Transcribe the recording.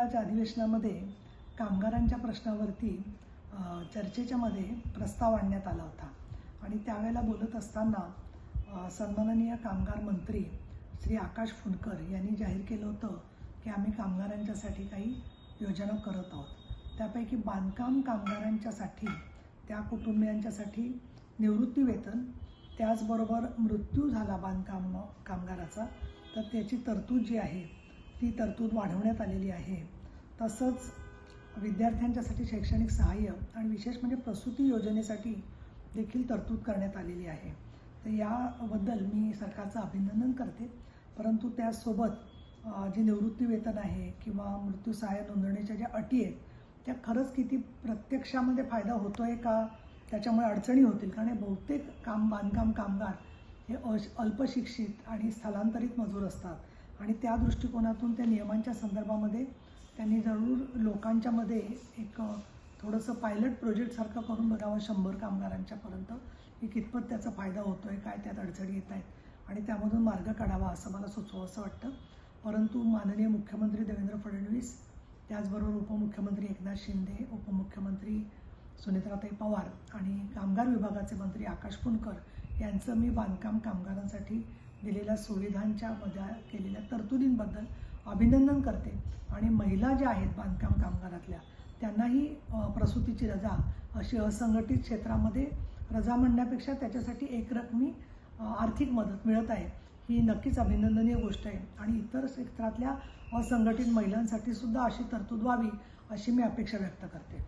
विधिमंडळाच्या अधिवेशनामध्ये कामगारांच्या प्रश्नावरती चर्चेच्या मध्ये प्रस्ताव आणण्यात आला होता आणि त्यावेळेला बोलत असताना सन्माननीय कामगार मंत्री श्री आकाश फुंडकर यांनी जाहीर केलं होतं की आम्ही कामगारांच्यासाठी काही योजना करत आहोत। त्यापैकी बांधकाम कामगारांच्यासाठी, त्या कुटुंबियांच्यासाठी निवृत्ती वेतन, त्याचबरोबर मृत्यू झाला बांधकाम कामगाराचा तर त्याची तरतूद जी आहे ती तरतूद वाढवण्यात आलेली आहे। तसंच विद्यार्थ्यांच्यासाठी शैक्षणिक सहाय्य आणि विशेष म्हणजे प्रसूती योजनेसाठी देखील तरतूद करण्यात आलेली आहे। तर याबद्दल मी सरकारचं अभिनंदन करते। परंतु त्यासोबत जे निवृत्ती वेतन आहे किंवा मृत्यू सहाय्य नोंदणीच्या ज्या अटी आहेत त्या खरंच किती प्रत्यक्षामध्ये फायदा होतोय का, त्याच्यामुळे अडचणी होतील। कारण बहुतेक बांधकाम कामगार हे अल्पशिक्षित आणि स्थलांतरित मजूर असतात आणि त्या दृष्टिकोनातून त्या नियमांच्या संदर्भामध्ये त्यांनी जरूर लोकांच्यामध्ये एक थोडंसं पायलट प्रोजेक्टसारखं करून बघावं 100 कामगारांच्यापर्यंत की कितपत त्याचा फायदा होतो आहे, काय त्यात अडचणी येत आहेत आणि त्यामधून मार्ग काढावा असं मला सुचवावंसं वाटतं। परंतु माननीय मुख्यमंत्री देवेंद्र फडणवीस, त्याचबरोबर उपमुख्यमंत्री एकनाथ शिंदे, उपमुख्यमंत्री सुनेत्राताई पवार आणि कामगार विभागाचे मंत्री आकाश फुंडकर यांचं मी बांधकाम कामगारांसाठी दिलेल्या सुविधांच्या मध्ये केलेल्या तरतुदींबद्दल अभिनंदन करते आणि महिला ज्या आहेत बांधकाम कामगारातल्या त्यांनाही प्रसूतीची रजा अशी असंघटित क्षेत्रामध्ये रजा म्हणण्यापेक्षा त्याच्यासाठी एकरकमी आर्थिक मदत मिळत आहे, ही नक्कीच अभिनंदनीय गोष्ट आहे आणि इतर क्षेत्रातल्या असंघटित महिलांसाठी सुद्धा अशी तरतूद व्हावी अशी मी अपेक्षा व्यक्त करते।